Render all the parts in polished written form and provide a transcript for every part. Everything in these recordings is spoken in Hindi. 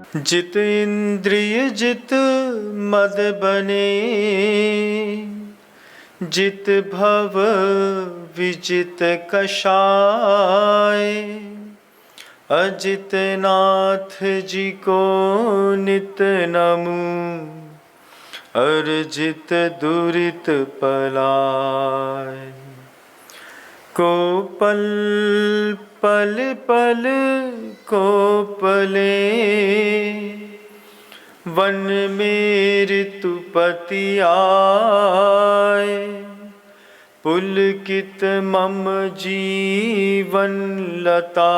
जित इंद्रिय जित मद बने, जित भव विजित कषाय। अजित नाथ जी को नित नमु, अर्जित दुरित पलाय। को पल पल पल को पले, वन में ऋतुपति आए। पुलकित मम जीवन लता,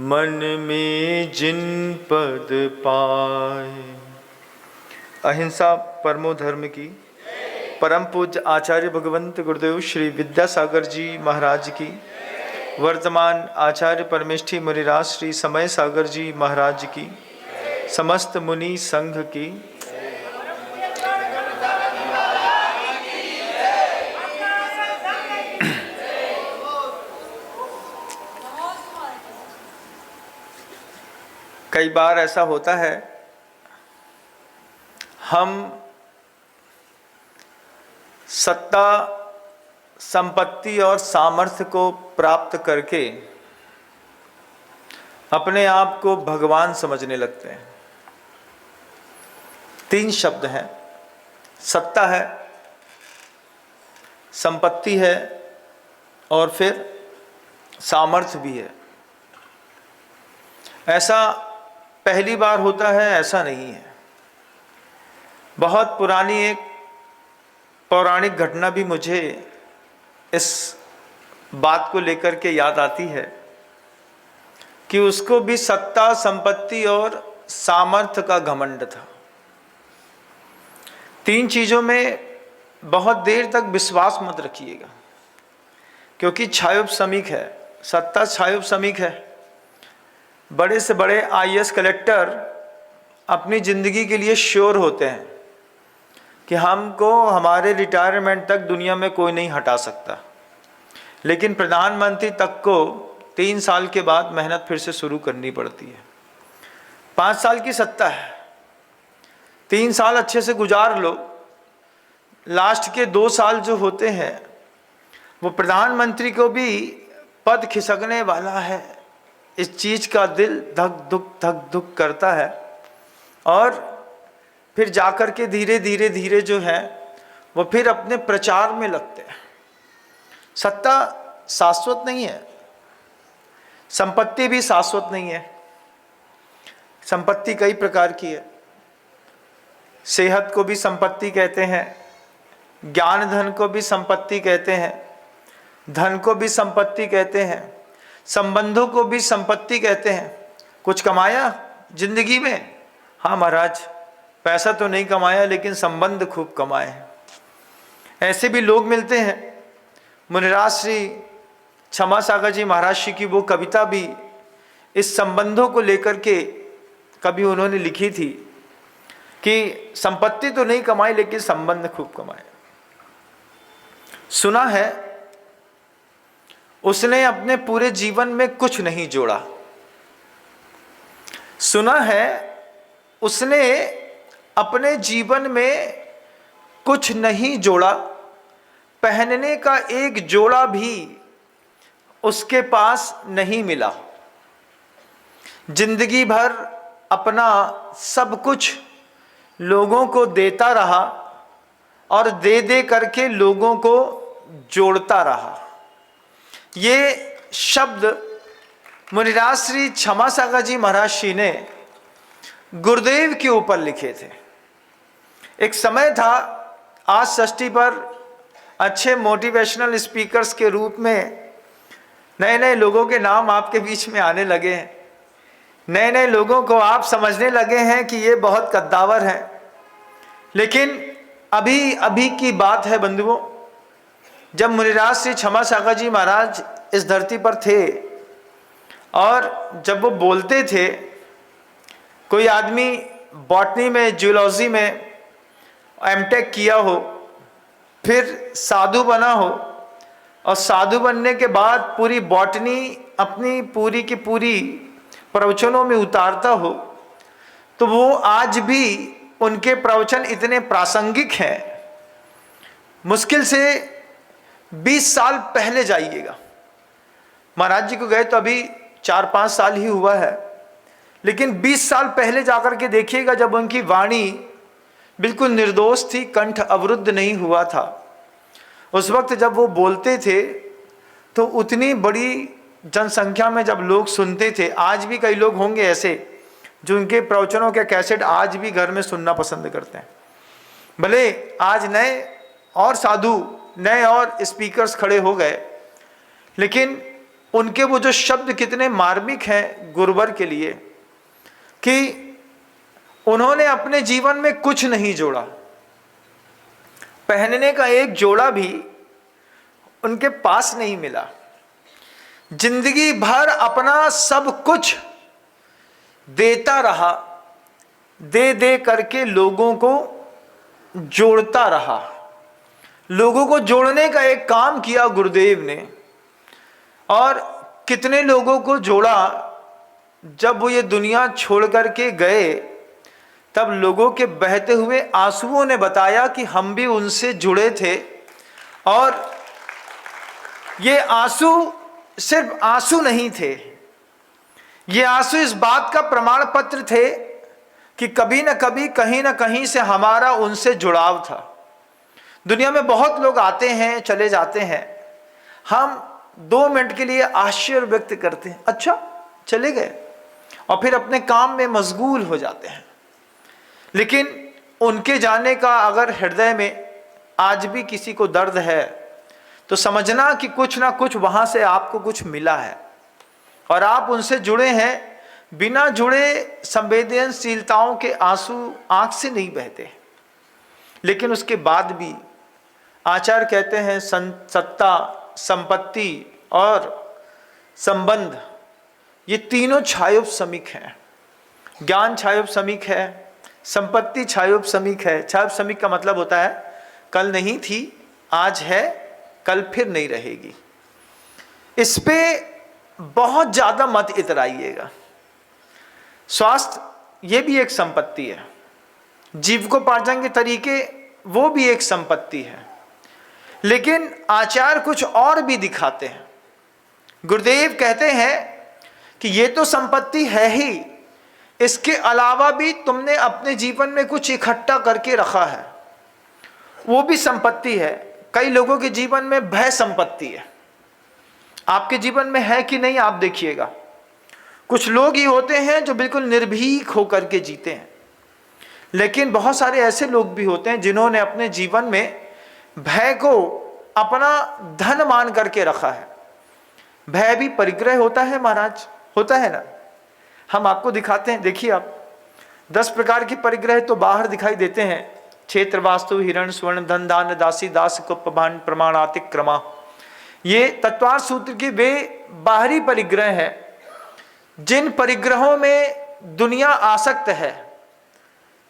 मन में जिन पद पाए। अहिंसा परमो धर्म की। परम पूज्य आचार्य भगवंत गुरुदेव श्री विद्यासागर जी महाराज की, वर्तमान आचार्य परमेष्ठी मुनिराज श्री समय सागर जी महाराज की, समस्त मुनि संघ की। कई बार ऐसा होता है, हम सत्ता, संपत्ति और सामर्थ्य को प्राप्त करके अपने आप को भगवान समझने लगते हैं। 3 शब्द हैं, सत्ता है, संपत्ति है और फिर सामर्थ्य भी है। ऐसा पहली बार होता है, ऐसा नहीं है। बहुत पुरानी एक पौराणिक घटना भी मुझे इस बात को लेकर के याद आती है कि उसको भी सत्ता, संपत्ति और सामर्थ्य का घमंड था। 3 चीजों में बहुत देर तक विश्वास मत रखिएगा, क्योंकि क्षायोपशमिक है। सत्ता क्षायोपशमिक है। बड़े से बड़े आईएएस कलेक्टर अपनी जिंदगी के लिए श्योर होते हैं कि हमको हमारे रिटायरमेंट तक दुनिया में कोई नहीं हटा सकता, लेकिन प्रधानमंत्री तक को 3 साल के बाद मेहनत फिर से शुरू करनी पड़ती है। 5 साल की सत्ता है, 3 साल अच्छे से गुजार लो, लास्ट के 2 साल जो होते हैं वो प्रधानमंत्री को भी पद खिसकने वाला है, इस चीज का दिल धक धुक करता है। और फिर जाकर के धीरे धीरे जो है वो फिर अपने प्रचार में लगते हैं। सत्ता शाश्वत नहीं है, संपत्ति भी शाश्वत नहीं है। संपत्ति कई प्रकार की है। सेहत को भी संपत्ति कहते हैं, ज्ञान धन को भी संपत्ति कहते हैं, धन को भी संपत्ति कहते हैं, संबंधों को भी संपत्ति कहते हैं। कुछ कमाया जिंदगी में? हाँ महाराज, पैसा तो नहीं कमाया लेकिन संबंध खूब कमाए हैं। ऐसे भी लोग मिलते हैं। मुनिराज श्री क्षमा सागर जी महाराज श्री की वो कविता भी इस संबंधों को लेकर के कभी उन्होंने लिखी थी कि संपत्ति तो नहीं कमाई लेकिन संबंध खूब कमाए। सुना है उसने अपने पूरे जीवन में कुछ नहीं जोड़ा। सुना है उसने अपने जीवन में कुछ नहीं जोड़ा, पहनने का एक जोड़ा भी उसके पास नहीं मिला। जिंदगी भर अपना सब कुछ लोगों को देता रहा और दे दे करके लोगों को जोड़ता रहा। ये शब्द मुनिराज श्री क्षमा सागर जी महाराज श्री ने गुरुदेव के ऊपर लिखे थे। एक समय था, आज षष्ठी पर अच्छे मोटिवेशनल स्पीकर्स के रूप में नए नए लोगों के नाम आपके बीच में आने लगे हैं। नए नए लोगों को आप समझने लगे हैं कि ये बहुत कद्दावर हैं। लेकिन अभी अभी की बात है बंधुओं, जब मुनिराज श्री क्षमा सागर जी महाराज इस धरती पर थे और जब वो बोलते थे, कोई आदमी बॉटनी में, जूलॉजी में एमटेक किया हो, फिर साधु बना हो और साधु बनने के बाद पूरी बॉटनी अपनी पूरी की पूरी प्रवचनों में उतारता हो तो वो आज भी उनके प्रवचन इतने प्रासंगिक हैं। मुश्किल से 20 साल पहले जाइएगा, महाराज जी को गए तो अभी 4-5 साल ही हुआ है, लेकिन 20 साल पहले जाकर के देखिएगा, जब उनकी वाणी बिल्कुल निर्दोष थी, कंठ अवरुद्ध नहीं हुआ था। उस वक्त जब वो बोलते थे तो उतनी बड़ी जनसंख्या में जब लोग सुनते थे। आज भी कई लोग होंगे ऐसे जो उनके प्रवचनों के कैसेट आज भी घर में सुनना पसंद करते हैं। भले आज नए और साधु, नए और स्पीकर्स खड़े हो गए, लेकिन उनके वो जो शब्द कितने मार्मिक हैं गुरुवर के लिए, कि उन्होंने अपने जीवन में कुछ नहीं जोड़ा, पहनने का एक जोड़ा भी उनके पास नहीं मिला। जिंदगी भर अपना सब कुछ देता रहा, दे दे करके लोगों को जोड़ता रहा। लोगों को जोड़ने का एक काम किया गुरुदेव ने, और कितने लोगों को जोड़ा। जब वो ये दुनिया छोड़ करके गए तब लोगों के बहते हुए आंसुओं ने बताया कि हम भी उनसे जुड़े थे, और ये आंसू सिर्फ आंसू नहीं थे, ये आंसू इस बात का प्रमाण पत्र थे कि कभी न कभी कहीं न कहीं से हमारा उनसे जुड़ाव था। दुनिया में बहुत लोग आते हैं चले जाते हैं, हम 2 मिनट के लिए आश्चर्य व्यक्त करते हैं, अच्छा चले गए, और फिर अपने काम में मशगूल हो जाते हैं। लेकिन उनके जाने का अगर हृदय में आज भी किसी को दर्द है तो समझना कि कुछ ना कुछ वहां से आपको कुछ मिला है, और आप उनसे जुड़े हैं। बिना जुड़े संवेदनशीलताओं के आंसू आंख से नहीं बहते। लेकिन उसके बाद भी आचार्य कहते हैं सत्ता, संपत्ति और संबंध, ये तीनों छायोपशमिक हैं। ज्ञान छायोपशमिक है, संपत्ति छायोपशमिक है। छायोपशमिक का मतलब होता है कल नहीं थी, आज है, कल फिर नहीं रहेगी। इस पे बहुत ज्यादा मत इतराइएगा। स्वास्थ्य ये भी एक संपत्ति है, जीविकोपार्जन के तरीके वो भी एक संपत्ति है, लेकिन आचार्य कुछ और भी दिखाते हैं। गुरुदेव कहते हैं कि ये तो संपत्ति है ही, इसके अलावा भी तुमने अपने जीवन में कुछ इकट्ठा करके रखा है, वो भी संपत्ति है। कई लोगों के जीवन में भय संपत्ति है, आपके जीवन में है कि नहीं आप देखिएगा। कुछ लोग ही होते हैं जो बिल्कुल निर्भीक होकर के जीते हैं, लेकिन बहुत सारे ऐसे लोग भी होते हैं जिन्होंने अपने जीवन में भय को अपना धन मान करके रखा है। भय भी परिग्रह होता है महाराज, होता है ना। हम आपको दिखाते हैं, देखिए आप 10 प्रकार के परिग्रह तो बाहर दिखाई देते हैं। क्षेत्र, वास्तु, हिरण, स्वर्ण, धन, दान, दासी, दास, कुप, भान, प्रमाणातिक, क्रमा, ये तत्वार्थ सूत्र के वे बाहरी परिग्रह हैं जिन परिग्रहों में दुनिया आसक्त है।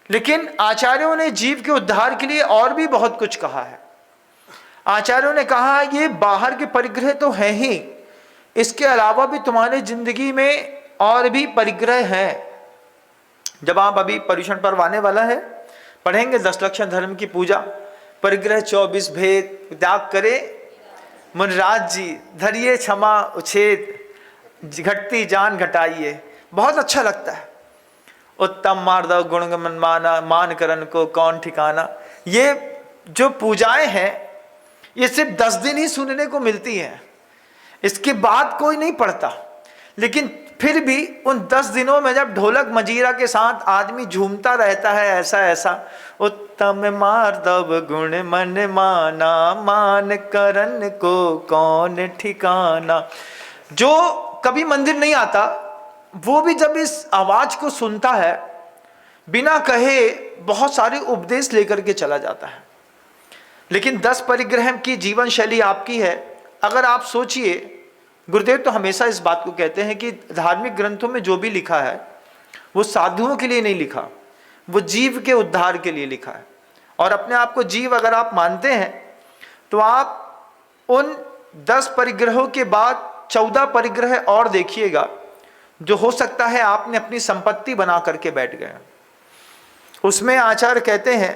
लेकिन आचार्यों ने जीव के उद्धार के लिए और भी बहुत कुछ कहा है। आचार्यों ने कहा ये बाहर के परिग्रह तो हैं ही, इसके अलावा भी तुम्हारे जिंदगी में और भी परिग्रह हैं। जब आप अभी पर्युषण पर्व आने वाला है, पढ़ेंगे 10 लक्षण धर्म की पूजा, परिग्रह 24 भेद, त्याग करे मुनिराज जी, धरिए क्षमा उच्छेद, घटती जान घटाइए। बहुत अच्छा लगता है। उत्तम मार्दव गुण मन माना, मान करन को कौन ठिकाना। ये जो पूजाएं हैं ये सिर्फ 10 दिन ही सुनने को मिलती हैं, इसके बाद कोई नहीं पढ़ता। लेकिन फिर भी उन 10 दिनों में जब ढोलक मजीरा के साथ आदमी झूमता रहता है ऐसा ऐसा, उत्तम मार्दव गुण मन माना, मान करन को कौन ठिकाना। जो कभी मंदिर नहीं आता वो भी जब इस आवाज को सुनता है, बिना कहे बहुत सारे उपदेश लेकर के चला जाता है। लेकिन 10 परिग्रह की जीवन शैली आपकी है। अगर आप सोचिए, गुरुदेव तो हमेशा इस बात को कहते हैं कि धार्मिक ग्रंथों में जो भी लिखा है वो साधुओं के लिए नहीं लिखा, वो जीव के उद्धार के लिए लिखा है। और अपने आप को जीव अगर आप मानते हैं तो आप उन 10 परिग्रहों के बाद 14 परिग्रह और देखिएगा जो हो सकता है आपने अपनी संपत्ति बना करके बैठ गए। उसमें आचार्य कहते हैं,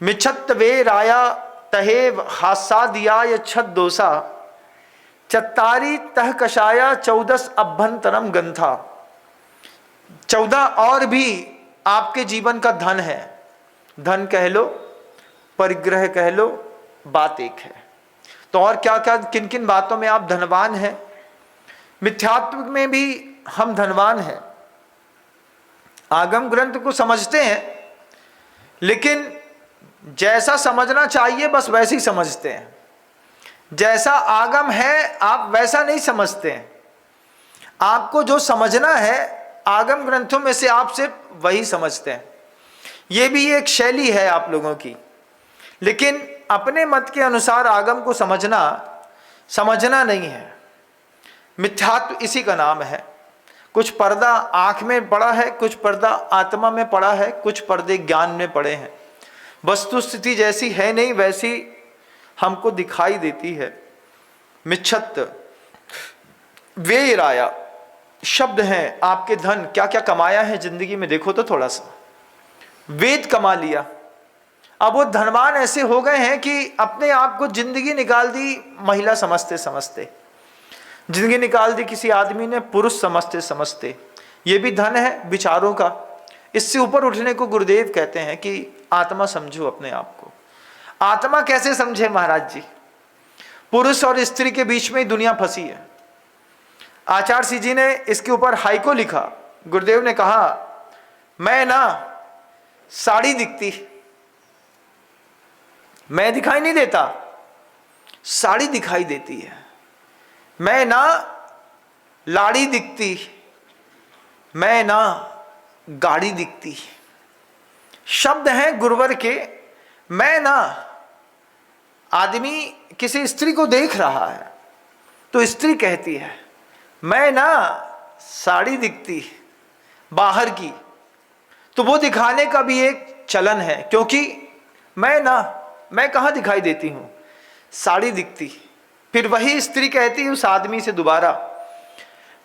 मिच्छत वे राया तहेव हासा दिया य छत दोसा, चत्तारी तह कषाया 14 अभ्यंतरम गंथा। 14 और भी आपके जीवन का धन है। धन कह लो, परिग्रह कह लो, बात एक है। तो और क्या क्या किन किन बातों में आप धनवान हैं? मिथ्यात्व में भी हम धनवान हैं। आगम ग्रंथ को समझते हैं, लेकिन जैसा समझना चाहिए बस वैसे ही समझते हैं। जैसा आगम है आप वैसा नहीं समझते हैं। आपको जो समझना है आगम ग्रंथों में से आप सिर्फ वही समझते हैं। ये भी एक शैली है आप लोगों की, लेकिन अपने मत के अनुसार आगम को समझना नहीं है। मिथ्यात्व इसी का नाम है। कुछ पर्दा आंख में पड़ा है, कुछ पर्दा आत्मा में पड़ा है, कुछ पर्दे ज्ञान में पड़े हैं। वस्तु स्थिति जैसी है नहीं वैसी हमको दिखाई देती है। मिच्छत वे राया शब्द हैं आपके धन। क्या क्या कमाया है जिंदगी में देखो तो थोड़ा सा। वेद कमा लिया, अब वो धनवान ऐसे हो गए हैं कि अपने आप को जिंदगी निकाल दी महिला समझते समझते, जिंदगी निकाल दी किसी आदमी ने पुरुष समझते समझते। ये भी धन है विचारों का। इससे ऊपर उठने को गुरुदेव कहते हैं कि आत्मा समझो अपने आप को। आत्मा कैसे समझे महाराज जी? पुरुष और स्त्री के बीच में ही दुनिया फंसी है। आचार्य सिंह जी ने इसके ऊपर हाइको लिखा। गुरुदेव ने कहा, मैं ना साड़ी दिखती, मैं दिखाई नहीं देता, साड़ी दिखाई देती है। मैं ना लाड़ी दिखती, मैं ना गाड़ी दिखती। शब्द हैं गुरुवर के। मैं ना, आदमी किसी स्त्री को देख रहा है तो स्त्री कहती है मैं ना साड़ी दिखती बाहर की, तो वो दिखाने का भी एक चलन है, क्योंकि मैं कहाँ दिखाई देती हूँ, साड़ी दिखती। फिर वही स्त्री कहती है उस आदमी से दोबारा,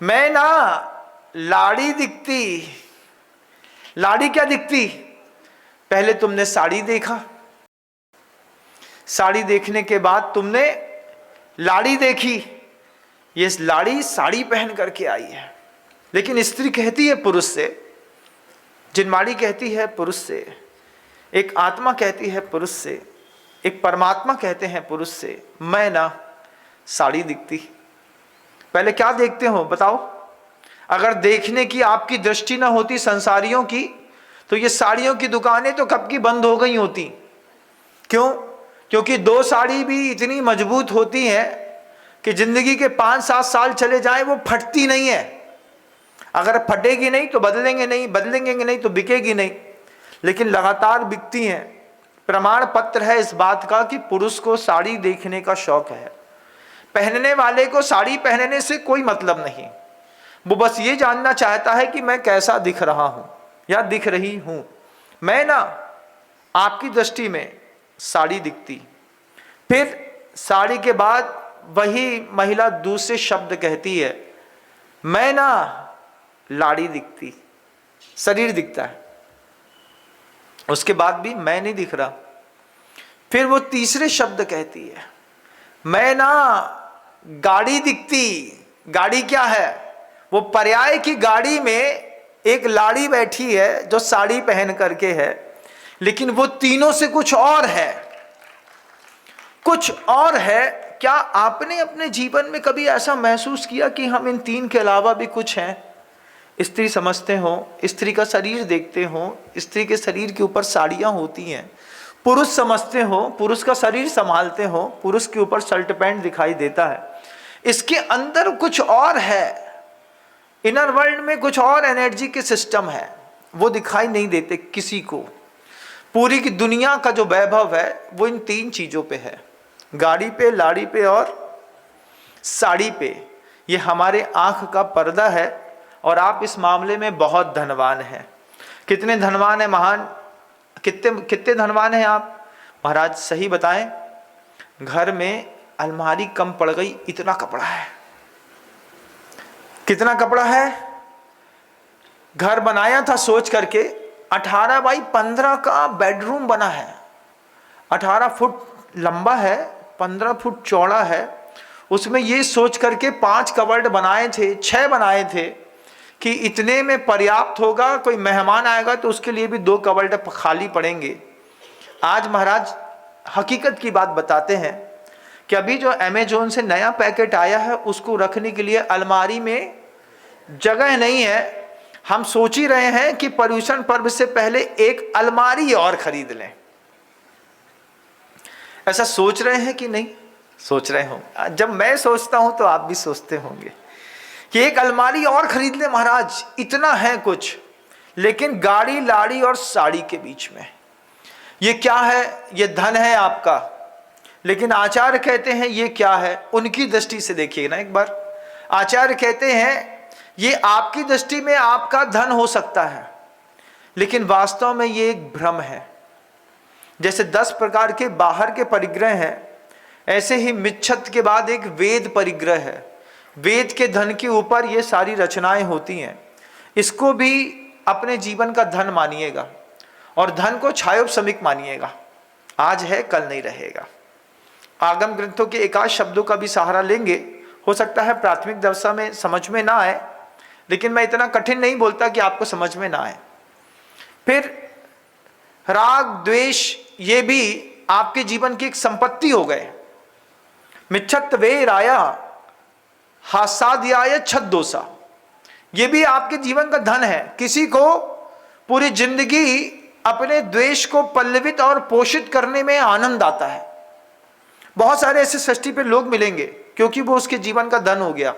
मैं ना लाड़ी दिखती। लाड़ी क्या दिखती? पहले तुमने साड़ी देखा, साड़ी देखने के बाद तुमने लाड़ी देखी। ये लाड़ी साड़ी पहन करके आई है। लेकिन स्त्री कहती है पुरुष से, जिनमाड़ी कहती है पुरुष से, एक आत्मा कहती है पुरुष से, एक परमात्मा कहते हैं पुरुष से, मैं ना साड़ी दिखती। पहले क्या देखते हो बताओ? अगर देखने की आपकी दृष्टि ना होती संसारियों की, तो ये साड़ियों की दुकानें तो कब की बंद हो गई होती। क्यों? क्योंकि 2 साड़ी भी इतनी मजबूत होती हैं कि जिंदगी के 5-7 साल चले जाएं वो फटती नहीं है। अगर फटेगी नहीं तो बदलेंगे नहीं तो बिकेगी नहीं, लेकिन लगातार बिकती हैं। प्रमाण पत्र है इस बात का कि पुरुष को साड़ी देखने का शौक है। पहनने वाले को साड़ी पहनने से कोई मतलब नहीं, वो बस ये जानना चाहता है कि मैं कैसा दिख रहा हूं या दिख रही हूं। मैं ना आपकी दृष्टि में साड़ी दिखती। फिर साड़ी के बाद वही महिला दूसरे शब्द कहती है, मैं ना लाड़ी दिखती, शरीर दिखता है। उसके बाद भी मैं नहीं दिख रहा। फिर वो तीसरे शब्द कहती है, मैं ना गाड़ी दिखती। गाड़ी क्या है? वो पर्याय की गाड़ी में एक लाड़ी बैठी है जो साड़ी पहन करके है, लेकिन वो तीनों से कुछ और है, कुछ और है। क्या आपने अपने जीवन में कभी ऐसा महसूस किया कि हम इन 3 के अलावा भी कुछ हैं? स्त्री समझते हो, स्त्री का शरीर देखते हो, स्त्री के शरीर के ऊपर साड़ियाँ होती हैं। पुरुष समझते हो, पुरुष का शरीर संभालते हो, पुरुष के ऊपर शर्ट पैंट दिखाई देता है। इसके अंदर कुछ और है, इनर वर्ल्ड में कुछ और एनर्जी के सिस्टम है, वो दिखाई नहीं देते किसी को। पूरी की दुनिया का जो वैभव है वो इन 3 चीज़ों पे है, गाड़ी पे, लाड़ी पे और साड़ी पे। ये हमारे आँख का पर्दा है और आप इस मामले में बहुत धनवान हैं। कितने धनवान हैं महान? कितने धनवान हैं आप महाराज? सही बताएं। घर में अलमारी कम पड़ गई, इतना कपड़ा है। कितना कपड़ा है? घर बनाया था सोच करके 18 बाई 15 का बेडरूम बना है, 18 फुट लंबा है, 15 फुट चौड़ा है। उसमें ये सोच करके 5 कबर्ड बनाए थे, 6 बनाए थे कि इतने में पर्याप्त होगा, कोई मेहमान आएगा तो उसके लिए भी 2 कबर्ड खाली पड़ेंगे। आज महाराज हकीकत की बात बताते हैं कि अभी जो अमेजोन से नया पैकेट आया है उसको रखने के लिए अलमारी में जगह नहीं है। हम सोच ही रहे हैं कि पर्यूषण पर्व से पहले एक अलमारी और खरीद लें। ऐसा सोच रहे हैं कि नहीं? सोच रहे हो। जब मैं सोचता हूं तो आप भी सोचते होंगे कि एक अलमारी और खरीद ले महाराज, इतना है कुछ। लेकिन गाड़ी लाड़ी और साड़ी के बीच में ये क्या है? ये धन है आपका। लेकिन आचार्य कहते हैं ये क्या है? उनकी दृष्टि से देखिए ना एक बार। आचार्य कहते हैं ये आपकी दृष्टि में आपका धन हो सकता है, लेकिन वास्तव में ये एक भ्रम है। जैसे 10 प्रकार के बाहर के परिग्रह हैं, ऐसे ही मिच्छत के बाद एक वेद परिग्रह है। वेद के धन के ऊपर ये सारी रचनाएं होती हैं। इसको भी अपने जीवन का धन मानिएगा और धन को छायोपशमिक मानिएगा। आज है कल नहीं रहेगा। आगम ग्रंथों के एकाध शब्दों का भी सहारा लेंगे। हो सकता है प्राथमिक दशा में समझ में ना आए, लेकिन मैं इतना कठिन नहीं बोलता कि आपको समझ में ना आए। फिर राग द्वेष ये भी आपके जीवन की एक संपत्ति हो गए। मिच्छत वे राया हासाद्याय छद्दोसा, ये भी आपके जीवन का धन है। किसी को पूरी जिंदगी अपने द्वेष को पल्लवित और पोषित करने में आनंद आता है। बहुत सारे ऐसे सृष्टि पे लोग मिलेंगे क्योंकि वो उसके जीवन का धन हो गया।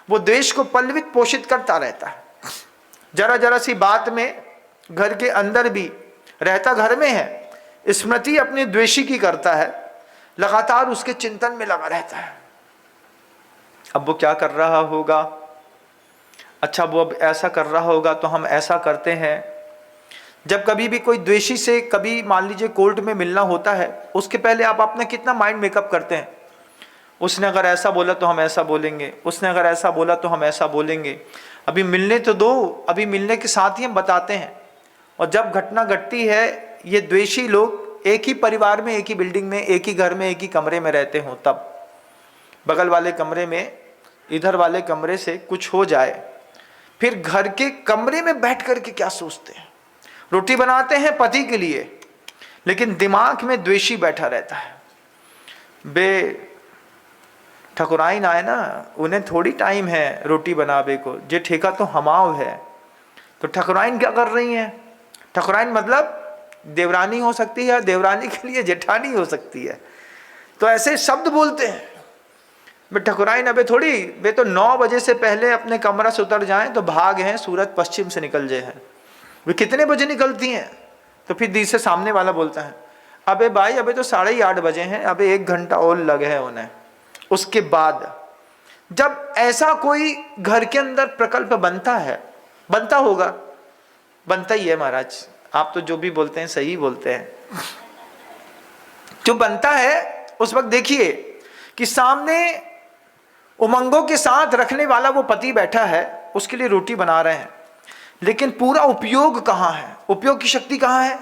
वो द्वेष को पल्लवित पोषित करता रहता है। जरा जरा सी बात में घर के अंदर भी रहता घर में है, स्मृति अपने द्वेषी की करता है, लगातार उसके चिंतन में लगा रहता है। अब वो क्या कर रहा होगा, अच्छा वो अब ऐसा कर रहा होगा तो हम ऐसा करते हैं। जब कभी भी कोई द्वेषी से कभी मान लीजिए कोर्ट में मिलना होता है, उसके पहले आप अपना कितना माइंड मेकअप करते हैं। उसने अगर ऐसा बोला तो हम ऐसा बोलेंगे, उसने अगर ऐसा बोला तो हम ऐसा बोलेंगे। अभी मिलने तो दो, अभी मिलने के साथ ही हम बताते हैं। और जब घटना घटती है, ये द्वेषी लोग एक ही परिवार में, एक ही बिल्डिंग में, एक ही घर में, एक ही कमरे में रहते हों, तब बगल वाले कमरे में, इधर वाले कमरे से कुछ हो जाए, फिर घर के कमरे में बैठ कर के क्या सोचते हैं। रोटी बनाते हैं पति के लिए, लेकिन दिमाग में द्वेषी बैठा रहता है। बे ठकुराइन आए ना, उन्हें थोड़ी टाइम है रोटी बनावे को, जे ठेका तो हमाव है। तो ठकुराइन क्या कर रही हैं? ठकुराइन मतलब देवरानी हो सकती है, देवरानी के लिए जेठानी हो सकती है। तो ऐसे शब्द बोलते हैं। वे ठकुराइन अबे थोड़ी, वे तो 9 बजे से पहले अपने कमरा से उतर जाएं तो भाग हैं, सूरज पश्चिम से निकल जाए हैं। वे कितने बजे निकलती हैं? तो फिर दी से सामने वाला बोलता है, अबे भाई अबे तो 8:30 बजे हैं, अबे 1 घंटा और लगे है उन्हें। उसके बाद जब ऐसा कोई घर के अंदर प्रकल्प बनता है, बनता होगा, बनता ही है महाराज, आप तो जो भी बोलते हैं सही बोलते हैं। जो बनता है उस वक्त देखिए कि सामने उमंगों के साथ रखने वाला वो पति बैठा है, उसके लिए रोटी बना रहे हैं, लेकिन पूरा उपयोग कहाँ है? उपयोग की शक्ति कहाँ है?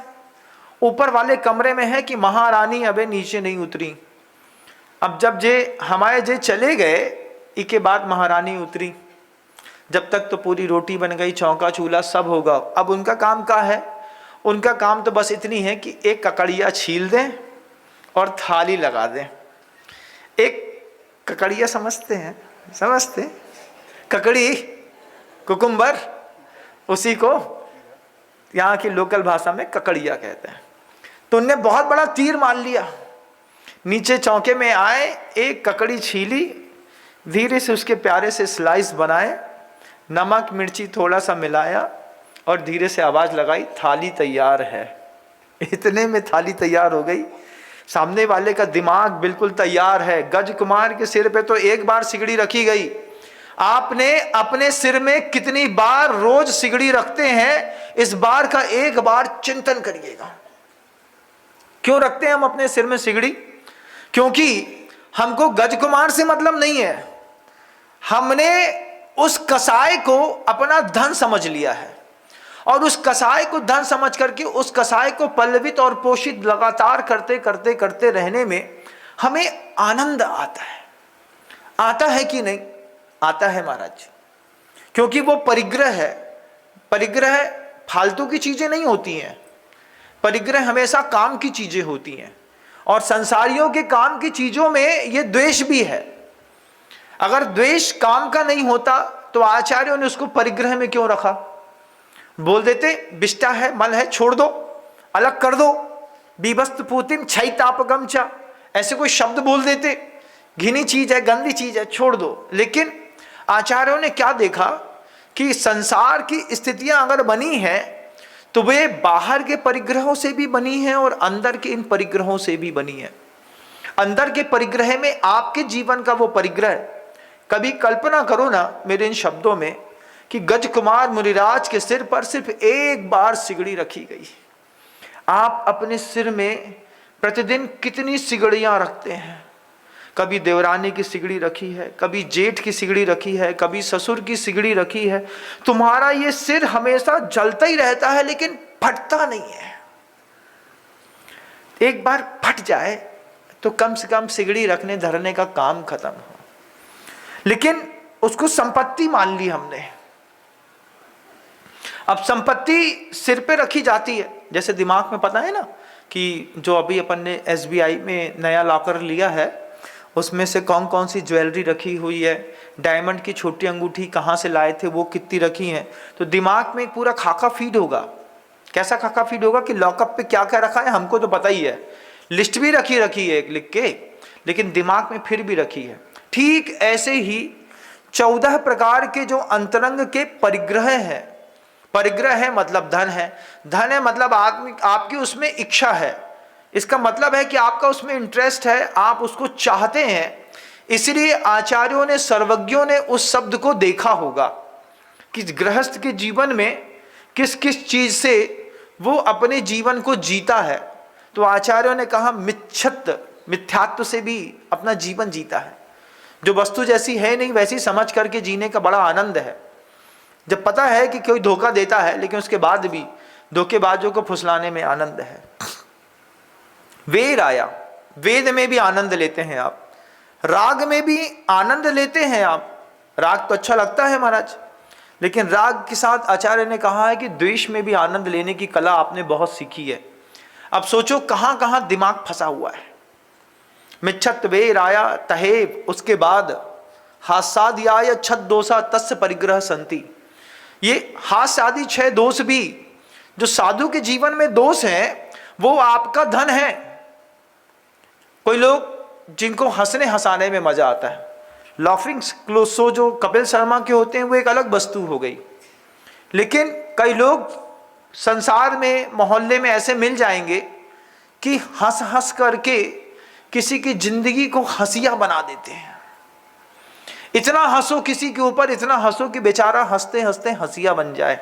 ऊपर वाले कमरे में है कि महारानी अबे नीचे नहीं उतरी। अब जब जे हमारे जे चले गए, इसके बाद महारानी उतरी। जब तक तो पूरी रोटी बन गई, चौका चूल्हा सब होगा। अब उनका काम क्या है? उनका काम तो बस इतनी है कि एक ककड़िया छील दें और थाली लगा दें। एक ककड़िया समझते हैं? समझते? ककड़ी, कुकुम्बर, उसी को यहाँ की लोकल भाषा में ककड़िया कहते हैं। तो उनने बहुत बड़ा तीर मार लिया। नीचे चौके में आए, एक ककड़ी छीली, धीरे से उसके प्यारे से स्लाइस बनाए, नमक मिर्ची थोड़ा सा मिलाया और धीरे से आवाज लगाई, थाली तैयार है। इतने में थाली तैयार हो गई। सामने वाले का दिमाग बिल्कुल तैयार है। गज कुमार के सिर पे तो एक बार सिगड़ी रखी गई। आपने अपने सिर में कितनी बार रोज सिगड़ी रखते हैं, इस बार का एक बार चिंतन करिएगा। क्यों रखते हैं हम अपने सिर में सिगड़ी? क्योंकि हमको गज कुमार से मतलब नहीं है। हमने उस कसाई को अपना धन समझ लिया है, और उस कसाई को धन समझ करके उस कसाई को पल्लवित और पोषित लगातार करते करते करते रहने में हमें आनंद आता है कि नहीं? आता है महाराज, क्योंकि वो परिग्रह है। परिग्रह फालतू की चीजें नहीं होती हैं, परिग्रह हमेशा काम की चीजें होती हैं, और संसारियों के काम की चीजों में ये द्वेष भी है। अगर द्वेष काम का नहीं होता तो आचार्यों ने उसको परिग्रह में क्यों रखा? बोल देते विष्टा है, मल है, छोड़ दो, अलग कर दो, बीभस्त पूतिम छई तापगम चा, ऐसे कोई शब्द बोल देते, घिनी चीज है, गंदी चीज है, छोड़ दो। लेकिन आचार्यों ने क्या देखा कि संसार की स्थितियां अगर बनी है तो वे बाहर के परिग्रहों से भी बनी है और अंदर के इन परिग्रहों से भी बनी है। अंदर के परिग्रह में आपके जीवन का वो परिग्रह, कभी कल्पना करो ना मेरे इन शब्दों में कि गजकुमार मुनिराज के सिर पर सिर्फ एक बार सिगड़ी रखी गई। आप अपने सिर में प्रतिदिन कितनी सिगड़ियां रखते हैं? कभी देवरानी की सिगड़ी रखी है, कभी जेठ की सिगड़ी रखी है, कभी ससुर की सिगड़ी रखी है। तुम्हारा ये सिर हमेशा जलता ही रहता है लेकिन फटता नहीं है। एक बार फट जाए तो कम से कम सिगड़ी रखने धरने का काम खत्म हो, लेकिन उसको संपत्ति मान ली हमने। अब संपत्ति सिर पे रखी जाती है, जैसे दिमाग में पता है ना कि जो अभी अपन ने SBI में नया लॉकर लिया है उसमें से कौन कौन सी ज्वेलरी रखी हुई है, डायमंड की छोटी अंगूठी कहाँ से लाए थे, वो कितनी रखी हैं। तो दिमाग में एक पूरा खाका फीड होगा। कैसा खाका फीड होगा कि लॉकअप पे क्या क्या रखा है हमको तो पता ही है, लिस्ट भी रखी है एक लिख के, लेकिन दिमाग में फिर भी रखी है। ठीक ऐसे ही 14 प्रकार के जो अंतरंग के परिग्रह हैं, परिग्रह है मतलब धन है, धन है मतलब आपकी उसमें इच्छा है, इसका मतलब है कि आपका उसमें इंटरेस्ट है, आप उसको चाहते हैं। इसलिए आचार्यों ने, सर्वज्ञों ने उस शब्द को देखा होगा कि गृहस्थ के जीवन में किस किस चीज से वो अपने जीवन को जीता है। तो आचार्यों ने कहा मिथ्यात्व से भी अपना जीवन जीता है। जो वस्तु जैसी है नहीं वैसी समझ करके जीने का बड़ा आनंद है। जब पता है कि कोई धोखा देता है लेकिन उसके बाद भी धोखेबाजों को फुसलाने में आनंद है। वेद आया, वेद में भी आनंद लेते हैं आप, राग में भी आनंद लेते हैं आप। राग तो अच्छा लगता है महाराज, लेकिन राग के साथ आचार्य ने कहा है कि द्वेष में भी आनंद लेने की कला आपने बहुत सीखी है। अब सोचो कहां कहां दिमाग फंसा हुआ है। मिच्छत वे राया तहेव, उसके बाद हास्यादियाय छत दोषा तस्य परिग्रह संति। ये हास्य आदि 6 दोष भी जो साधु के जीवन में दोष हैं वो आपका धन है। कोई लोग जिनको हंसने हंसाने में मजा आता है, लाफिंग शो जो कपिल शर्मा के होते हैं वो एक अलग वस्तु हो गई। लेकिन कई लोग संसार में मोहल्ले में ऐसे मिल जाएंगे कि हंस हंस करके किसी की जिंदगी को हंसिया बना देते हैं। इतना हंसो किसी के ऊपर, इतना हंसो कि बेचारा हंसते हंसते हंसिया बन जाए।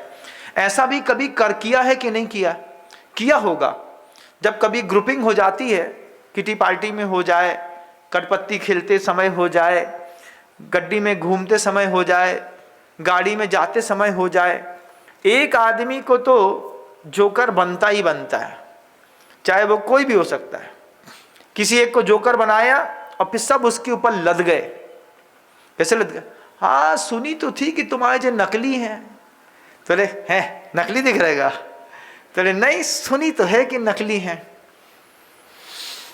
ऐसा भी कभी किया है कि नहीं किया? किया होगा। जब कभी ग्रुपिंग हो जाती है, किटी पार्टी में हो जाए, कटपत्ती खेलते समय हो जाए, गड्डी में घूमते समय हो जाए, गाड़ी में जाते समय हो जाए, एक आदमी को तो जोकर बनता ही बनता है, चाहे वो कोई भी हो सकता है। किसी एक को जोकर बनाया और फिर सब उसके ऊपर लद गए। कैसे लद गए? हाँ सुनी तो थी कि तुम्हारे जो नकली हैं। तो ले हैं नकली दिख रहेगा? तो ले नहीं, सुनी तो है कि नकली हैं।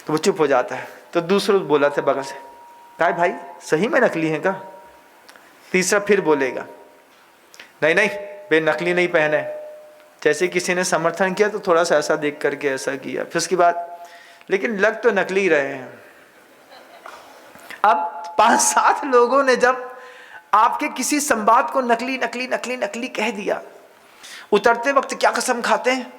तो वो चुप हो जाता है। तो दूसरा बोला था बगल से, कहा भाई सही में नकली हैं का? तीसरा फिर बोलेगा नहीं नहीं बे नकली नहीं पहने। जैसे किसी ने समर्थन किया तो थोड़ा सा ऐसा देख करके ऐसा किया, फिर उसके बाद लेकिन लग तो नकली रहे हैं। अब 5-7 लोगों ने जब आपके किसी संवाद को नकली नकली नकली नकली कह दिया, उतरते वक्त क्या कसम खाते हैं?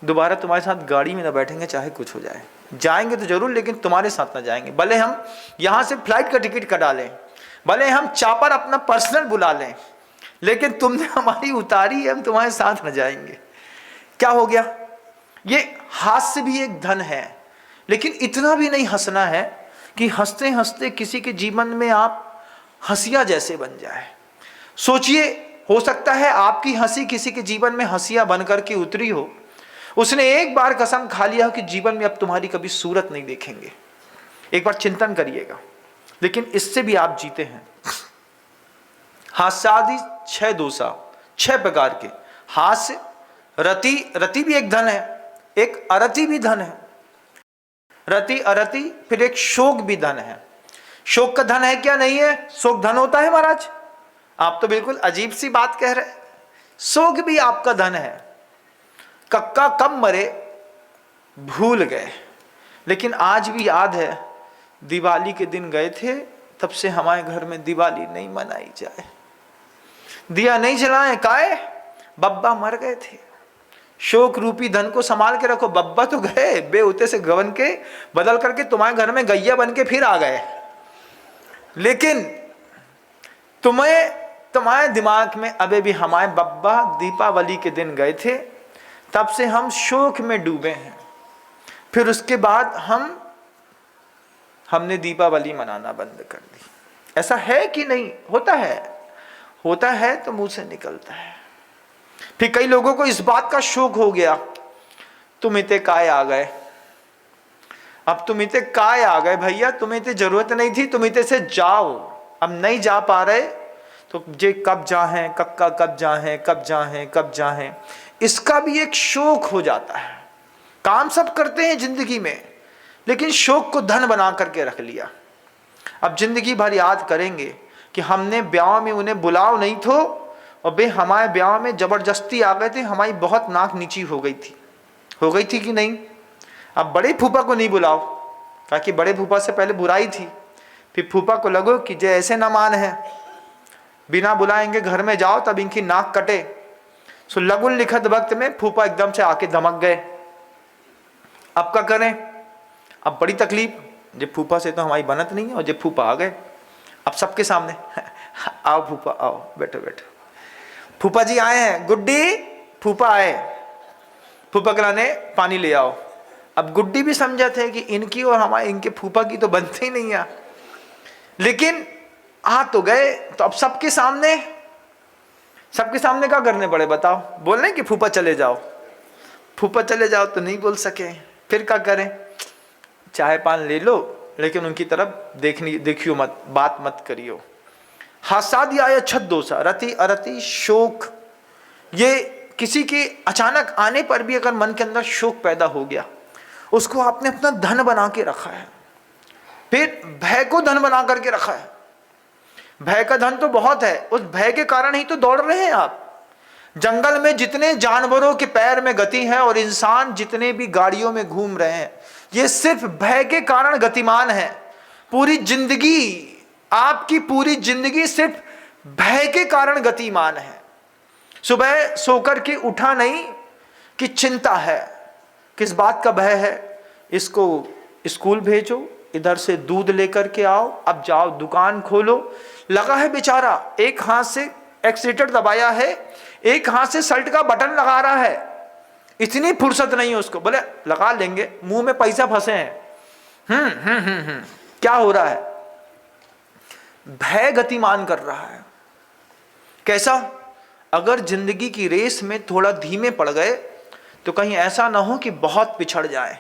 दोबारा तुम्हारे साथ गाड़ी में ना बैठेंगे चाहे कुछ हो जाए। जाएंगे तो जरूर लेकिन तुम्हारे साथ ना जाएंगे। भले हम यहाँ से फ्लाइट का टिकट कटा लें, भले हम चापर अपना पर्सनल बुला लें, लेकिन तुमने हमारी उतारी है, हम तुम्हारे साथ न जाएंगे। क्या हो गया? ये हास्य भी एक धन है, लेकिन इतना भी नहीं हंसना है कि हंसते हंसते किसी के जीवन में आप हंसिया जैसे बन जाए। सोचिए, हो सकता है आपकी हंसी किसी के जीवन में हंसियां बनकर के उतरी हो, उसने एक बार कसम खा लिया हो कि जीवन में अब तुम्हारी कभी सूरत नहीं देखेंगे। एक बार चिंतन करिएगा। लेकिन इससे भी आप जीते हैं। हास्यादि 6 दोषा, 6 प्रकार के हास्य, रति, रति भी एक धन है, एक अरति भी धन है। रति अरति, फिर एक शोक भी धन है। शोक का धन है क्या? नहीं है। शोक धन होता है महाराज? आप तो बिल्कुल अजीब सी बात कह रहे। शोक भी आपका धन है। कक्का कब मरे भूल गए, लेकिन आज भी याद है दिवाली के दिन गए थे, तब से हमारे घर में दिवाली नहीं मनाई जाए, दिया नहीं जलाए, काहे? बब्बा मर गए थे। शोक रूपी धन को संभाल के रखो। बब्बा तो गए, बेउते से गवन के बदल करके तुम्हारे घर में गैया बन के फिर आ गए, लेकिन तुम्हारे दिमाग में अबे भी हमारे बब्बा दीपावली के दिन गए थे, तब से हम शोक में डूबे हैं। फिर उसके बाद हमने दीपावली मनाना बंद कर दी। ऐसा है कि नहीं? होता है, होता है तो मुंह से निकलता है। फिर कई लोगों को इस बात का शौक हो गया, तुम इतने काय आ गए। अब तुम इतने काय आ गए भैया, तुम्हें इतनी जरूरत नहीं थी, तुम इतने से जाओ। अब नहीं जा पा रहे तो जे कब जाएं, कक्का कब जाएं, कब जाएं, कब जाएं, इसका भी एक शौक हो जाता है। काम सब करते हैं जिंदगी में, लेकिन शौक को धन बना करके रख लिया। अब जिंदगी भर याद करेंगे कि हमने ब्याह में उन्हें बुलाओ नहीं थो, और बे हमारे ब्याह में जबरदस्ती आ गए थे, हमारी बहुत नाक नीची हो गई थी कि नहीं? अब बड़े फूफा को नहीं बुलाओ, ताकि बड़े फूफा से पहले बुराई थी, फिर फूफा को लगो कि जे ऐसे न मान है, बिना बुलाएंगे घर में जाओ तब इनकी नाक कटे। सो लगुन लिखत वक्त में फूफा एकदम से आके धमक गए। अब क्या करें? अब बड़ी तकलीफ, जब फूफा से तो हमारी बनत नहीं है, और जब फूफा आ गए अब सबके सामने आओ फूफा आओ, बैठो बैठो, फूफा जी आए हैं, गुड्डी फूफा आए, फूफा कराने पानी ले आओ। अब गुड्डी भी समझा थे कि इनकी और हमारे इनके फूफा की तो बनते ही नहीं है, लेकिन आ तो गए, तो अब सबके सामने क्या करने पड़े बताओ? बोलने कि फूफा चले जाओ, फूफा चले जाओ तो नहीं बोल सके, फिर क्या करें? चाय पान ले लो, लेकिन उनकी तरफ देखियो मत, बात मत करियो। हास्यादि आया 6 दोषा, रति अरति शोक। ये किसी के अचानक आने पर भी अगर मन के अंदर शोक पैदा हो गया, उसको आपने अपना धन बना के रखा है। फिर भय को धन बना करके रखा है। भय का धन तो बहुत है, उस भय के कारण ही तो दौड़ रहे हैं आप। जंगल में जितने जानवरों के पैर में गति है, और इंसान जितने भी गाड़ियों में घूम रहे हैं, ये सिर्फ भय के कारण गतिमान है। पूरी जिंदगी, आपकी पूरी जिंदगी सिर्फ भय के कारण गतिमान है। सुबह सोकर के उठा नहीं कि चिंता है, किस बात का भय है? इसको स्कूल भेजो, इधर से दूध लेकर के आओ, अब जाओ दुकान खोलो। लगा है बेचारा, एक हाथ से एक्सीलेटर दबाया है, एक हाथ से शर्ट का बटन लगा रहा है, इतनी फुर्सत नहीं है उसको। बोले लगा लेंगे, मुंह में पैसा फंसे हैं। क्या हो रहा है? भय गतिमान कर रहा है। कैसा? अगर जिंदगी की रेस में थोड़ा धीमे पड़ गए तो कहीं ऐसा ना हो कि बहुत पिछड़ जाए।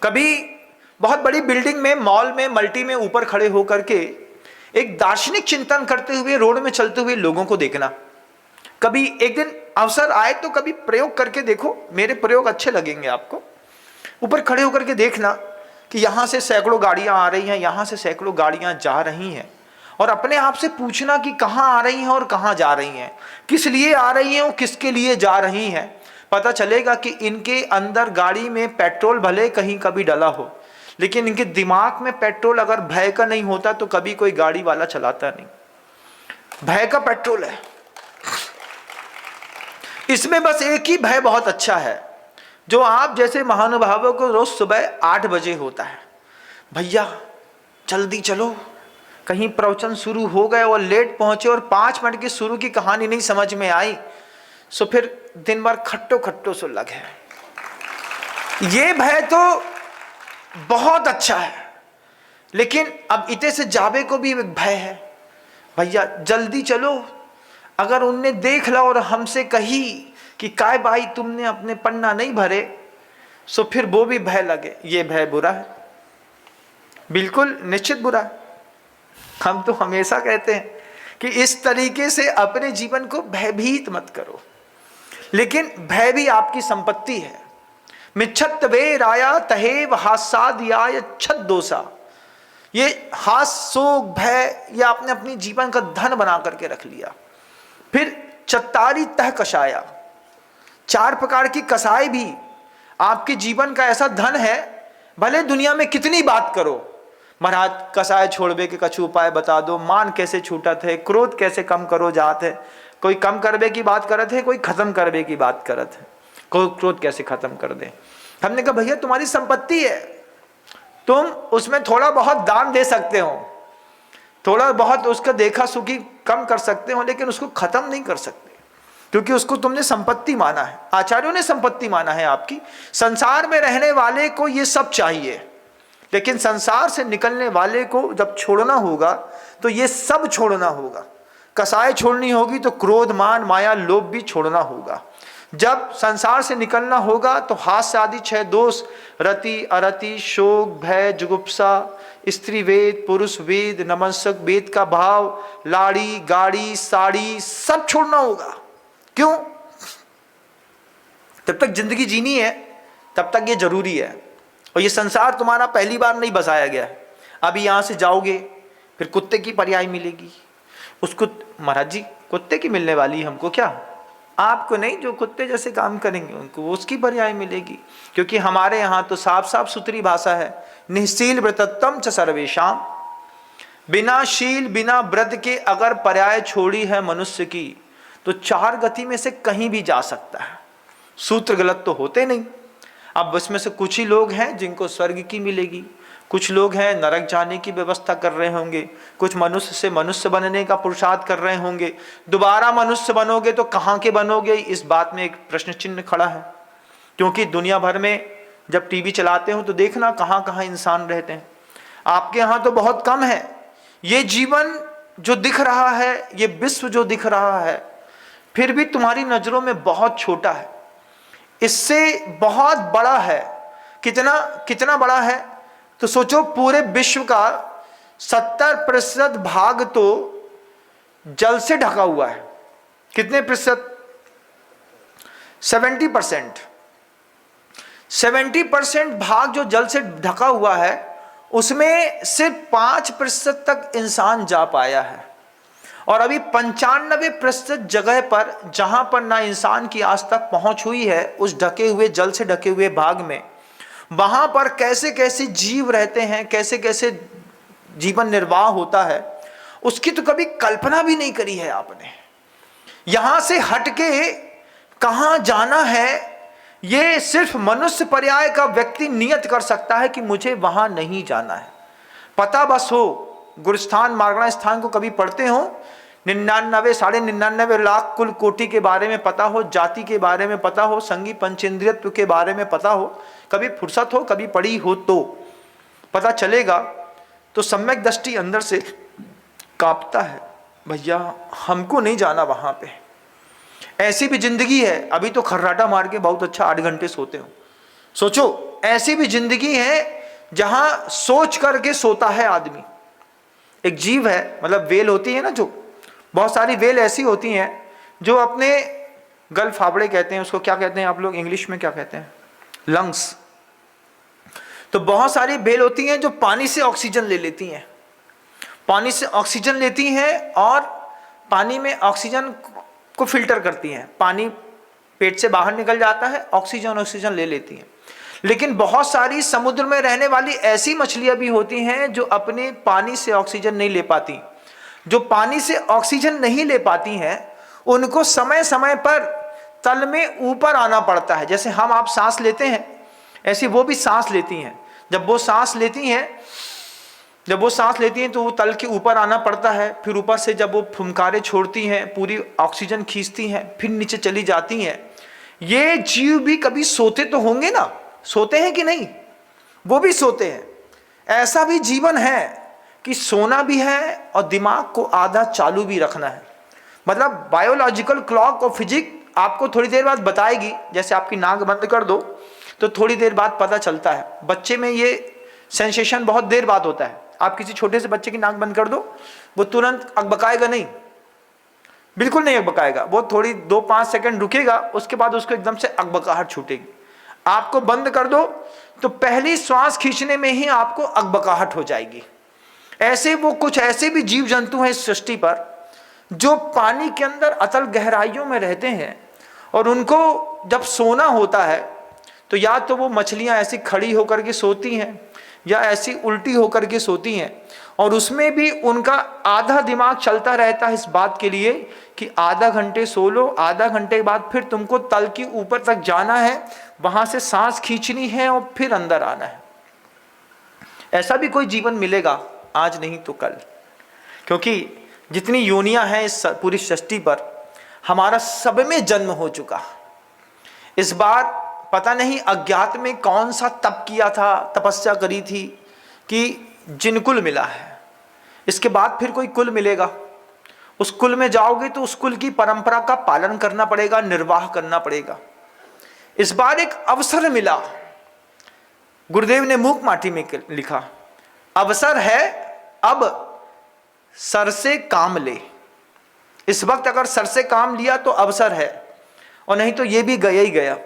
कभी बहुत बड़ी बिल्डिंग में, मॉल में, मल्टी में ऊपर खड़े होकर के एक दार्शनिक चिंतन करते हुए रोड में चलते हुए लोगों को देखना। कभी एक दिन अवसर आए तो कभी प्रयोग करके देखो, मेरे प्रयोग अच्छे लगेंगे आपको। ऊपर खड़े होकर के देखना कि यहाँ से सैकड़ों गाड़ियाँ आ रही हैं, यहाँ से सैकड़ों गाड़ियाँ जा रही हैं, और अपने आप से पूछना कि कहाँ आ रही हैं और कहाँ जा रही हैं, किस लिए आ रही हैं और किसके लिए जा रही हैं। पता चलेगा कि इनके अंदर गाड़ी में पेट्रोल भले कहीं कभी डला हो, लेकिन इनके दिमाग में पेट्रोल अगर भय का नहीं होता तो कभी कोई गाड़ी वाला चलाता नहीं। भय का पेट्रोल है। इसमें बस एक ही भय बहुत अच्छा है, जो आप जैसे महानुभावों को रोज सुबह 8 बजे होता है, भैया जल्दी चलो, कहीं प्रवचन शुरू हो गए और लेट पहुंचे और 5 मिनट की शुरू की कहानी नहीं समझ में आई, सो फिर दिन भर खट्टो खट्टो सो लगे। ये भय तो बहुत अच्छा है, लेकिन अब इतने से जावे को भी एक भय है, भैया जल्दी चलो, अगर उनने देख ला और हमसे कही कि काय भाई तुमने अपने पन्ना नहीं भरे, सो फिर वो भी भय लगे। ये भय बुरा है, बिल्कुल निश्चित बुरा है। हम तो हमेशा कहते हैं कि इस तरीके से अपने जीवन को भयभीत मत करो, लेकिन भय भी आपकी संपत्ति है। मिच्छत्वे राया तहेव हास्याय छद्दोषा, ये हास शोक भय ये आपने अपनी जीवन का धन बना करके रख लिया। फिर चत्तारी तह कषाया, 4 प्रकार की कसाई भी आपके जीवन का ऐसा धन है। भले दुनिया में कितनी बात करो, महाराज कसाय छोड़बे के कछु उपाय बता दो, मान कैसे छूटत है, क्रोध कैसे कम करो जात है, कोई कम करबे की बात करत है, कोई खत्म करबे की बात करत है, कोई क्रोध कैसे खत्म कर दे। हमने कहा भैया तुम्हारी संपत्ति है, तुम उसमें थोड़ा बहुत दान दे सकते हो, थोड़ा बहुत उसका देखा सुखी कम कर सकते हो, लेकिन उसको खत्म नहीं कर सकते, क्योंकि उसको तुमने संपत्ति माना है, आचार्यों ने संपत्ति माना है आपकी। संसार में रहने वाले को ये सब चाहिए, लेकिन संसार से निकलने वाले को जब छोड़ना होगा तो ये सब छोड़ना होगा। कसाई छोड़नी होगी तो क्रोध मान माया लोभ भी छोड़ना होगा। जब संसार से निकलना होगा तो हास्य आदि 6 दोष, रति अरति शोक भय जुगुप्सा, स्त्री वेद पुरुष वेद नमस्क वेद का भाव, लाड़ी गाड़ी साड़ी सब छोड़ना होगा। क्यों? जब तक जिंदगी जीनी है तब तक ये जरूरी है। और ये संसार तुम्हारा पहली बार नहीं बसाया गया है। अभी यहाँ से जाओगे फिर कुत्ते की पर्याय मिलेगी। उसको महाराज जी कुत्ते की मिलने वाली हमको, क्या आपको नहीं, जो कुत्ते जैसे काम करेंगे उनको उसकी पर्याय मिलेगी। क्योंकि हमारे यहाँ तो साफ साफ सुथरी भाषा है, निःशील व्रतत्वम च सर्वेशाम, बिना शील बिना व्रत के अगर पर्याय छोड़ी है मनुष्य की तो 4 गति में से कहीं भी जा सकता है। सूत्र गलत तो होते नहीं। अब इसमें से कुछ ही लोग हैं जिनको स्वर्ग की मिलेगी, कुछ लोग हैं नरक जाने की व्यवस्था कर रहे होंगे, कुछ मनुष्य से मनुष्य बनने का पुरुषार्थ कर रहे होंगे। दोबारा मनुष्य बनोगे तो कहाँ के बनोगे, इस बात में एक प्रश्न चिन्ह खड़ा है। क्योंकि दुनिया भर में जब टीवी चलाते हो तो देखना कहाँ कहाँ इंसान रहते हैं। आपके यहाँ तो बहुत कम है। ये जीवन जो दिख रहा है, ये विश्व जो दिख रहा है, फिर भी तुम्हारी नजरों में बहुत छोटा है, इससे बहुत बड़ा है। कितना कितना बड़ा है तो सोचो, पूरे विश्व का 70% भाग तो जल से ढका हुआ है। कितने प्रतिशत? 70%। 70% भाग जो जल से ढका हुआ है, उसमें सिर्फ 5% तक इंसान जा पाया है। और अभी 95% जगह पर जहां पर ना इंसान की आज तक पहुंच हुई है, उस ढके हुए जल से ढके हुए भाग में, वहां पर कैसे कैसे जीव रहते हैं, कैसे कैसे जीवन निर्वाह होता है, उसकी तो कभी कल्पना भी नहीं करी है आपने। यहां से हटके कहां जाना है, ये सिर्फ मनुष्य पर्याय का व्यक्ति नियत कर सकता है कि मुझे वहां नहीं जाना है। पता बस हो, गुरुस्थान मार्गणा स्थान को कभी पढ़ते हो, 99 लाख कुल कोटि के बारे में पता हो, जाति के बारे में पता हो, संगी पंचेंद्रियत्व के बारे में पता हो, कभी फुर्सत हो, कभी पढ़ी हो तो पता चलेगा, तो सम्यक दृष्टि अंदर से कांपता है, भैया हमको नहीं जाना वहां पे। ऐसी भी जिंदगी है, अभी तो खर्राटा मार के बहुत अच्छा 8 घंटे सोते हो। सोचो, ऐसी भी जिंदगी है जहां सोच करके सोता है आदमी। एक जीव है, मतलब वेल होती है ना, जो बहुत सारी वेल ऐसी होती हैं जो अपने गल फाफड़े कहते हैं, उसको क्या कहते हैं आप लोग इंग्लिश में क्या कहते हैं, लंग्स। तो बहुत सारी वेल होती हैं जो पानी से ऑक्सीजन ले लेती हैं, पानी से ऑक्सीजन लेती हैं और पानी में ऑक्सीजन को फिल्टर करती हैं। पानी पेट से बाहर निकल जाता है, ऑक्सीजन ले लेती हैं। लेकिन बहुत सारी समुद्र में रहने वाली ऐसी मछलियां भी होती हैं जो अपने पानी से ऑक्सीजन नहीं ले पाती। जो पानी से ऑक्सीजन नहीं ले पाती हैं, उनको समय समय पर तल में ऊपर आना पड़ता है। जैसे हम आप सांस लेते हैं, ऐसी वो भी सांस लेती हैं। जब वो सांस लेती हैं तो वो तल के ऊपर आना पड़ता है। फिर ऊपर से जब वो फुंकारे छोड़ती हैं, पूरी ऑक्सीजन खींचती हैं, फिर नीचे चली जाती हैं। ये जीव भी कभी सोते तो होंगे ना, सोते हैं कि नहीं? वो भी सोते हैं। ऐसा भी जीवन है कि सोना भी है और दिमाग को आधा चालू भी रखना है। मतलब बायोलॉजिकल क्लॉक और फिजिक आपको थोड़ी देर बाद बताएगी। जैसे आपकी नाक बंद कर दो तो थोड़ी देर बाद पता चलता है। बच्चे में ये सेंसेशन बहुत देर बाद होता है। आप किसी छोटे से बच्चे की नाक बंद कर दो, वो तुरंत अकबकाएगा नहीं, बिल्कुल नहीं अकबकाएगा, वो थोड़ी 2-5 सेकंड रुकेगा, उसके बाद उसको एकदम से अकबकाहट छूटेगी। आपको बंद कर दो तो पहली श्वास खींचने में ही आपको अकबकाहट हो जाएगी। ऐसे वो कुछ ऐसे भी जीव जंतु हैं इस सृष्टि पर जो पानी के अंदर अतल गहराइयों में रहते हैं, और उनको जब सोना होता है तो या तो वो मछलियां ऐसी खड़ी होकर के सोती हैं या ऐसी उल्टी होकर के सोती हैं, और उसमें भी उनका आधा दिमाग चलता रहता है इस बात के लिए कि आधा घंटे सो लो, आधा घंटे के बाद फिर तुमको तल के ऊपर तक जाना है, वहां से सांस खींचनी है और फिर अंदर आना है। ऐसा भी कोई जीवन मिलेगा आज नहीं तो कल, क्योंकि जितनी योनियां हैं इस पूरी सृष्टि पर, हमारा सब में जन्म हो चुका। इस बार पता नहीं अज्ञात में कौन सा तप किया था, तपस्या करी थी कि जिनकुल मिला है। इसके बाद फिर कोई कुल मिलेगा, उस कुल में जाओगे तो उस कुल की परंपरा का पालन करना पड़ेगा, निर्वाह करना पड़ेगा। इस बार एक अवसर मिला, गुरुदेव ने मूक माटी में लिखा, अवसर है अब सर से काम ले। इस वक्त अगर सर से काम लिया तो अवसर है, और नहीं तो ये भी गया ही गया।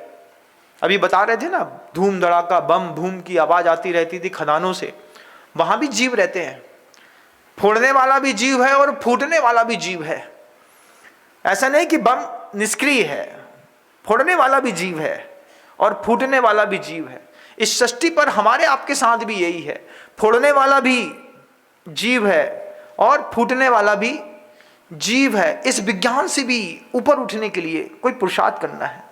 अभी बता रहे थे ना, धूम धड़ाका बम भूम की आवाज आती रहती थी खदानों से, वहां भी जीव रहते हैं। फोड़ने वाला भी जीव है और फूटने वाला भी जीव है। ऐसा नहीं कि बम निष्क्रिय है, फोड़ने वाला भी जीव है और फूटने वाला भी जीव है। इस सृष्टि पर हमारे आपके साथ भी यही है, फोड़ने वाला भी जीव है और फूटने वाला भी जीव है। इस विज्ञान से भी ऊपर उठने के लिए कोई पुरुषार्थ करना है।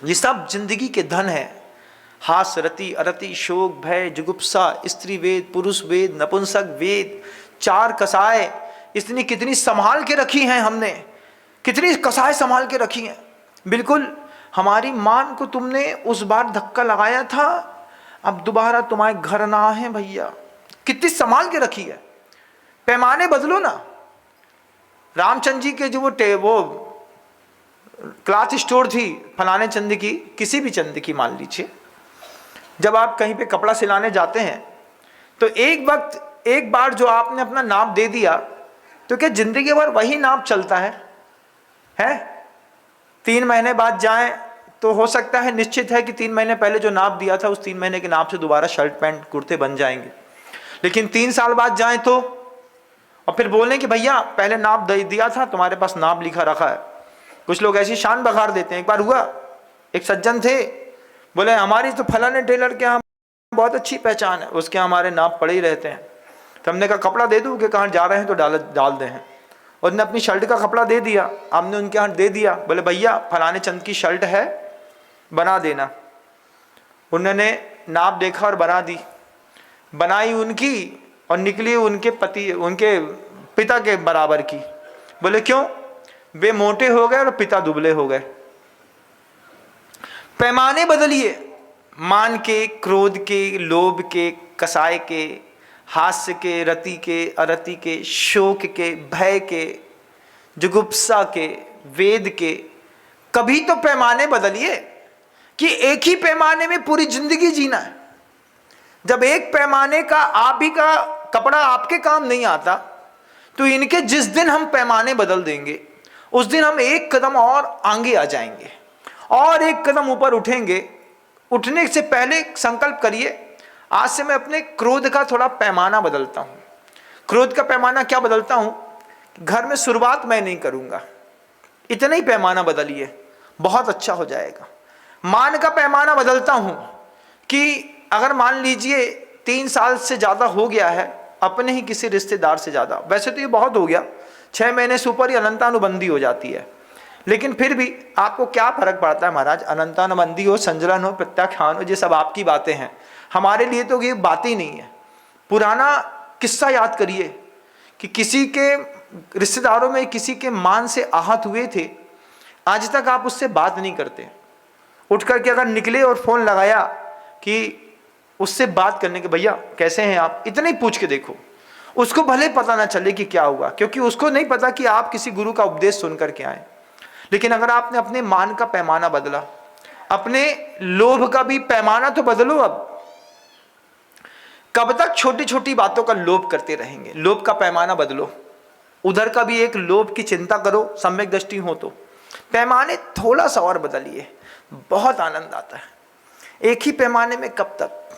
ये सब जिंदगी के धन है। हास रति अरति शोक भय जुगुप्सा, स्त्री वेद पुरुष वेद नपुंसक वेद, 4 कसाय इतनी कितनी संभाल के रखी हैं हमने, कितनी कसाय संभाल के रखी हैं। बिल्कुल हमारी मान को तुमने उस बार धक्का लगाया था, अब दोबारा तुम्हारे घर ना है भैया, कितनी संभाल के रखी है। पैमाने बदलो ना। रामचंद्र जी के जो वो क्लॉथ स्टोर थी फलाने चंद की, किसी भी चंद की मान लीजिए, जब आप कहीं पे कपड़ा सिलाने जाते हैं तो एक बार जो आपने अपना नाप दे दिया तो क्या जिंदगी भर वही नाप चलता है? 3 महीने बाद जाएं तो हो सकता है, निश्चित है कि 3 महीने पहले जो नाप दिया था उस 3 महीने के नाप से दोबारा शर्ट पैंट कुर्ते बन जाएंगे। लेकिन 3 साल बाद जाएं तो, और फिर बोलें कि भैया पहले नाप दिया था, तुम्हारे पास नाप लिखा रखा है। कुछ लोग ऐसी शान बखार देते हैं। एक बार हुआ, एक सज्जन थे, बोले हमारी तो फलाने टेलर के यहाँ बहुत अच्छी पहचान है, उसके यहाँ हमारे नाप पड़े ही रहते हैं। तो हमने कहा कपड़ा दे दूँ कि कहाँ जा रहे हैं तो डाल दें हैं। उसने अपनी शर्ट का कपड़ा दे दिया, हमने उनके यहाँ दे दिया, बोले भैया फलाने चंद की शर्ट है, बना देना। उन्होंने नाप देखा और बना दी, बनाई उनकी और निकली उनके पिता के बराबर की। बोले क्यों? वे मोटे हो गए और पिता दुबले हो गए। पैमाने बदलिए, मान के, क्रोध के, लोभ के, कसाय के, हास्य के, रति के, अरति के, शोक के, भय के, जुगुप्सा के, वेद के। कभी तो पैमाने बदलिए कि एक ही पैमाने में पूरी जिंदगी जीना है। जब एक पैमाने का आप ही का कपड़ा आपके काम नहीं आता, तो इनके जिस दिन हम पैमाने बदल देंगे उस दिन हम एक कदम और आगे आ जाएंगे और एक कदम ऊपर उठेंगे। उठने से पहले संकल्प करिए, आज से मैं अपने क्रोध का थोड़ा पैमाना बदलता हूं। क्रोध का पैमाना क्या बदलता हूं? घर में शुरुआत मैं नहीं करूंगा, इतना ही पैमाना बदलिए, बहुत अच्छा हो जाएगा। मान का पैमाना बदलता हूं कि अगर मान लीजिए 3 साल से ज्यादा हो गया है अपने ही किसी रिश्तेदार से ज्यादा, वैसे तो ये बहुत हो गया, 6 महीने से ऊपर ही अनंतानुबंधी हो जाती है, लेकिन फिर भी आपको क्या फर्क पड़ता है महाराज? अनंतानुबंधी हो, संजलन हो, प्रत्याख्यान हो, ये सब आपकी बातें हैं, हमारे लिए तो ये बात ही नहीं है। पुराना किस्सा याद करिए कि किसी के रिश्तेदारों में किसी के मान से आहत हुए थे, आज तक आप उससे बात नहीं करते। उठ करके अगर निकले और फोन लगाया कि उससे बात करने के, भैया कैसे हैं आप, इतने ही पूछ के देखो, उसको भले पता ना चले कि क्या हुआ, क्योंकि उसको नहीं पता कि आप किसी गुरु का उपदेश सुन करके आए। लेकिन अगर आपने अपने मान का पैमाना बदला, अपने लोभ का भी पैमाना तो बदलो। अब कब तक छोटी छोटी बातों का लोभ करते रहेंगे? लोभ का पैमाना बदलो, उधर का भी एक लोभ की चिंता करो, सम्यक दृष्टि हो तो पैमाने थोड़ा सा और बदलिए, बहुत आनंद आता है। एक ही पैमाने में कब तक,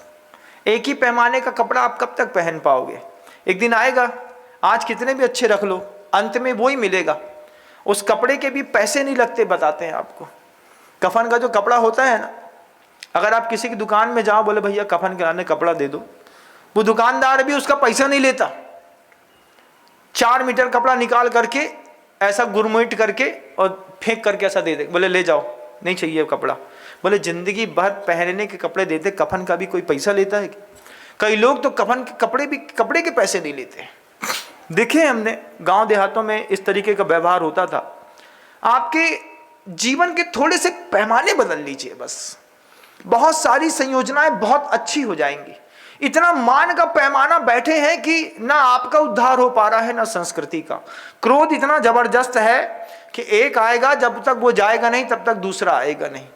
एक ही पैमाने का कपड़ा आप कब तक पहन पाओगे? एक दिन आएगा, आज कितने भी अच्छे रख लो, अंत में वो ही मिलेगा। उस कपड़े के भी पैसे नहीं लगते, बताते हैं आपको। कफन का जो कपड़ा होता है ना, अगर आप किसी की दुकान में जाओ, बोले भैया कफन कराने कपड़ा दे दो, वो दुकानदार भी उसका पैसा नहीं लेता। 4 मीटर कपड़ा निकाल करके ऐसा गुरमुट करके और फेंक करके ऐसा दे दे, बोले ले जाओ, नहीं चाहिए कपड़ा। बोले जिंदगी भर पहनने के कपड़े देते, कफन का भी कोई पैसा लेता है? कई लोग तो कफन के कपड़े के पैसे नहीं लेते। देखे हमने गांव देहातों में इस तरीके का व्यवहार होता था। आपके जीवन के थोड़े से पैमाने बदल लीजिए, बस बहुत सारी संयोजनाएं बहुत अच्छी हो जाएंगी। इतना मान का पैमाना बैठे हैं कि ना आपका उद्धार हो पा रहा है, ना संस्कृति का। क्रोध इतना जबरदस्त है कि एक आएगा, जब तक वो जाएगा नहीं तब तक दूसरा आएगा नहीं।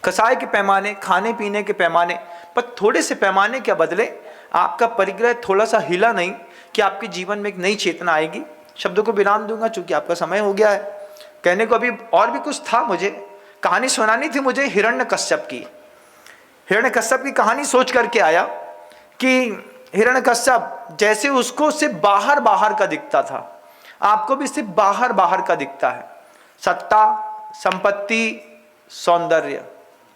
कसाय के पैमाने, खाने पीने के पैमाने, पर थोड़े से पैमाने क्या बदले, आपका परिग्रह थोड़ा सा हिला नहीं कि आपके जीवन में एक नई चेतना आएगी। शब्दों को विराम दूंगा चूंकि आपका समय हो गया है। कहने को अभी और भी कुछ था, मुझे कहानी सुनानी थी मुझे हिरण्यकश्यप की। हिरण्यकश्यप की कहानी सोच करके आया कि हिरण्यकश्यप जैसे उसको सिर्फ बाहर बाहर का दिखता था, आपको भी सिर्फ बाहर बाहर का दिखता है। सत्ता, संपत्ति, सौंदर्य,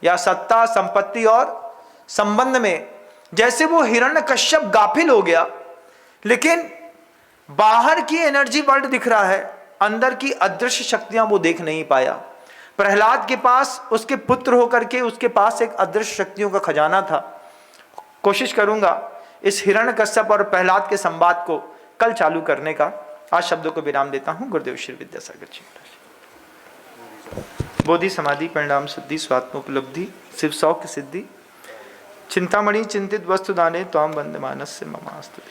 या सत्ता, संपत्ति और संबंध में जैसे वो हिरण्यकश्यप गाफिल हो गया। लेकिन बाहर की एनर्जी वर्ल्ड दिख रहा है, अंदर की अदृश्य शक्तियां वो देख नहीं पाया। प्रहलाद के पास उसके पुत्र होकर के उसके पास एक अदृश्य शक्तियों का खजाना था। कोशिश करूंगा इस हिरण्यकश्यप और प्रहलाद के संवाद को कल चालू करने का। आज शब्दों को विराम देता हूं। गुरुदेव श्री विद्यासागर जी। बोधि समाधि परिणाम सिद्धि स्वात्म उपलब्धि शिव सौख्य सिद्धि चिंतामणि चिंतित वस्तु दाने त्वाम वंदे मानस्य ममास्तुते।